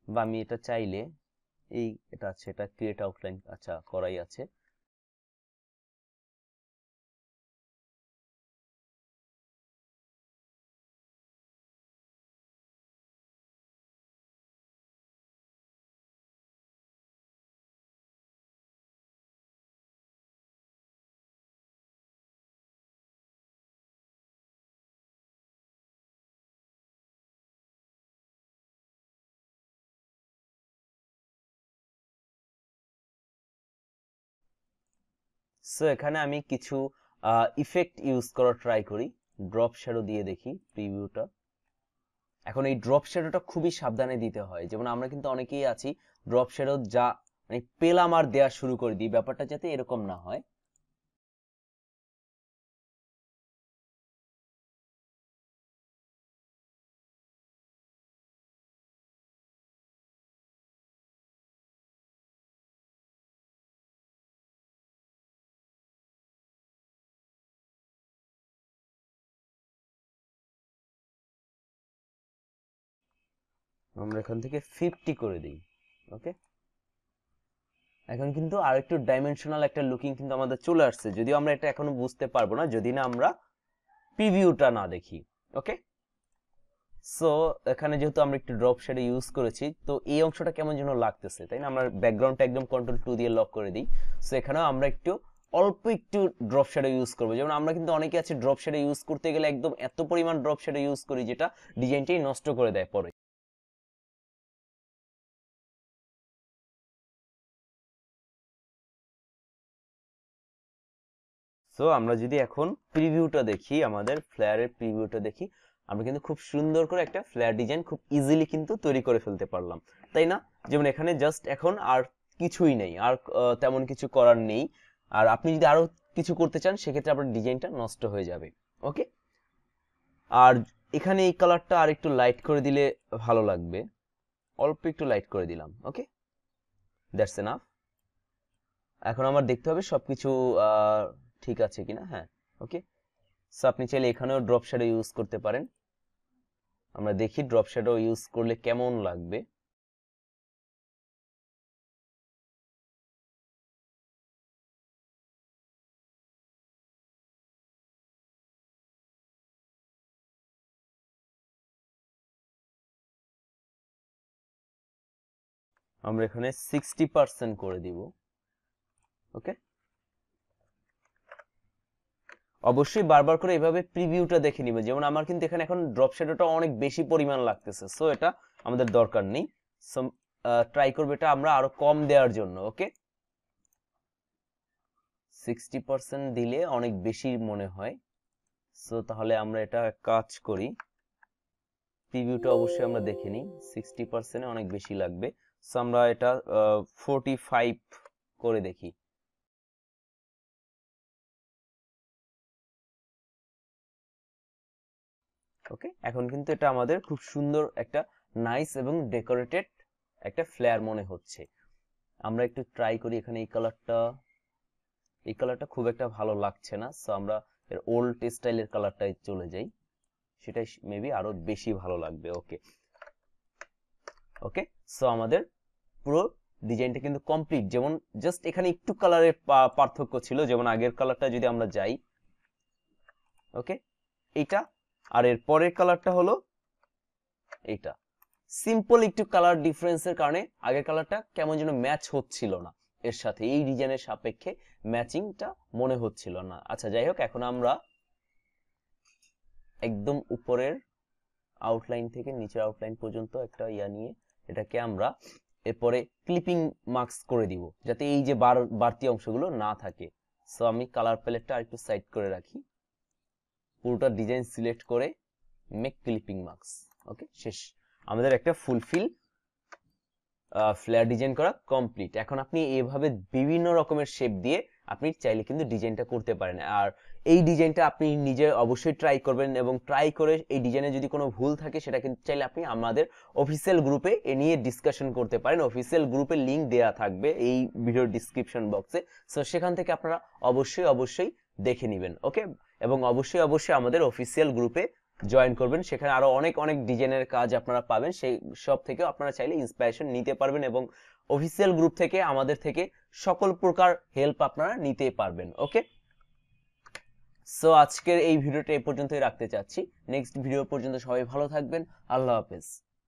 বা আমি এটা চাইলে এই এটা আছে, এটা ক্রিয়েট আউটলাইন আচ্ছা করাই আছে। সো এখানে আমি কিছু ইফেক্ট ইউজ করার ট্রাই করি, ড্রপ শ্যাডো দিয়ে দেখি প্রিভিউটা। এখন এই ড্রপ শ্যাডোটা খুবই সাবধানে দিতে হয়, যেমন আমরা কিন্তু অনেকেই আছি ড্রপ শ্যাডো যা মানে পেলাম আর দেয়া শুরু করে দিই, ব্যাপারটা যাতে এরকম না হয়। আমরা এখান থেকে 50 করে দিই। ওকে, এখন কিন্তু আর একটু ডাইমেনশনাল একটা লুকিং কিন্তু আমাদের চলে আসছে, যদিও আমরা এটা এখনো বুঝতে পারবো না যদি না আমরা প্রিভিউটা না দেখি। ওকে, সো এখানে যেহেতু আমরা একটু ড্রপ শেডে ইউজ করেছি, তো এই অংশটা কেমন যেন লাগতেছে, তাই না? আমরা ব্যাকগ্রাউন্ডটা একদম কন্ট্রোল 2 দিয়ে লক করে দিই। সো এখানেও আমরা একটু অল্প একটু ড্রপ শেডো ইউজ করবো, যেমন আমরা কিন্তু অনেকে আছে ড্রপ শেডো ইউজ করতে গেলে একদম এত পরিমাণ ড্রপ শেডো ইউজ করি যেটা ডিজাইনটাই নষ্ট করে দেয় পরে। সো আমরা যদি এখন প্রিভিউটা দেখি, আমাদের ফ্লেয়ারের প্রিভিউটা দেখি, আমরা কিন্তু খুব সুন্দর করে একটা ফ্লেয়ার ডিজাইন খুব ইজিলি কিন্তু তৈরি করে ফেলতে পারলাম, তাই না? যেমন এখানে জাস্ট এখন আর কিছুই নেই, আর তেমন কিছু করার নেই। আর আপনি যদি আরো কিছু করতে চান সেক্ষেত্রে আপনার ডিজাইনটা নষ্ট হয়ে যাবে। ওকে, আর এখানে এই কালারটা আর একটু লাইট করে দিলে ভালো লাগবে, অল্প একটু লাইট করে দিলাম। ওকে, দ্যাটস এনাফ। এখন আমার দেখতে হবে সবকিছু ঠিক আছে কিনা। হ্যাঁ, ওকে। সো আপনি চাইলে এখানেও ড্রপ শ্যাডো ইউজ করতে পারেন। আমরা দেখি ড্রপ শ্যাডো ইউজ করলে কেমন লাগবে। আমরা এখানে 60% করে দিব। ওকে, অবশ্যই বারবার করে এভাবে প্রিভিউটা দেখে নিবে, যেমন আমার কিন্তু এখানে এখন ড্রপ শ্যাডোটা অনেক বেশি পরিমাণ লাগতেছে, সো এটা আমাদের দরকার নেই। সো ট্রাই করবো এটা আমরা আরো কম দেওয়ার জন্য। ওকে, 60% দিলে অনেক বেশি মনে হয়। সো তাহলে আমরা এটা কাজ করি, প্রিভিউটা অবশ্যই আমরা দেখে নিই, 60% অনেক বেশি লাগবে। সো আমরা এটা 45 করে দেখি। ওকে, এখন কিন্তু এটা আমাদের খুব সুন্দর একটা নাইস এবং ডেকোরেটেড একটা ফ্লেয়ার মনে হচ্ছে। আমরা একটু ট্রাই করি এখানে এই কালারটা খুব একটা ভালো লাগছে না, সো আমরা এর ওল্ড স্টাইলের কালারটাই চলে যাই, সেটাই মেবি আরো বেশি ভালো লাগবে। ওকে, ওকে, সো আমাদের পুরো ডিজাইনটা কিন্তু কমপ্লিট। যেমন জাস্ট এখানে একটু কালারের পার্থক্য ছিল, যেমন আগের কালারটা যদি আমরা যাই, ওকে এইটা, আর এর পরের কালারটা হলো এইটা। সিম্পল একটু কালার ডিফারেন্সের কারণে আগের কালারটা কেমন যেন ম্যাচ হচ্ছিল না এর সাথে, এই ডিজাইনের সাপেক্ষে ম্যাচিংটা মনে হচ্ছিল না। আচ্ছা যাই হোক, এখন আমরা একদম উপরের আউটলাইন থেকে নিচের আউটলাইন পর্যন্ত একটা ইয়া নিয়ে এটাকে আমরা এরপরে ক্লিপিং মার্কস করে দিব, যাতে এই যে বাড়তি অংশগুলো না থাকে। সো আমি কালার প্যালেটটা আরেকটু সাইড করে রাখি, পুরোটা ডিজাইন সিলেক্ট করে মেক ক্লিপিং মার্কস। ওকে, শেষ, আমাদের একটা ফুলফিল ফ্লেয়ার ডিজাইন করা কমপ্লিট। এখন আপনি এইভাবে বিভিন্ন রকমের শেপ দিয়ে আপনি চাইলে কিন্তু ডিজাইনটা করতে পারেন। আর এই ডিজাইনটা আপনি নিজে অবশ্যই ট্রাই করবেন, এবং ট্রাই করে এই ডিজাইনে যদি কোনো ভুল থাকে সেটা কিন্তু চাইলে আপনি আমাদের অফিসিয়াল গ্রুপে এ নিয়ে ডিসকাশন করতে পারেন। অফিসিয়াল গ্রুপের লিংক দেওয়া থাকবে এই ভিডিওর ডিসক্রিপশন বক্সে, সো সেখান থেকে আপনারা অবশ্যই দেখে নেবেন। ওকে, এবং অবশ্যই আমাদের অফিসিয়াল গ্রুপে জয়েন করবেন, সেখানে আরো অনেক ডিজাইনের কাজ আপনারা পাবেন, সেই সব থেকেও আপনারা চাইলে ইন্সপিরেশন নিতে পারবেন, এবং অফিসিয়াল গ্রুপ থেকে আমাদের থেকে সকল প্রকার হেল্প আপনারা নিতে পারবেন। ওকে, সো আজকের এই ভিডিওটা এই পর্যন্তই রাখতে চাচ্ছি। নেক্সট ভিডিও পর্যন্ত সবাই ভালো থাকবেন। আল্লাহ হাফেজ।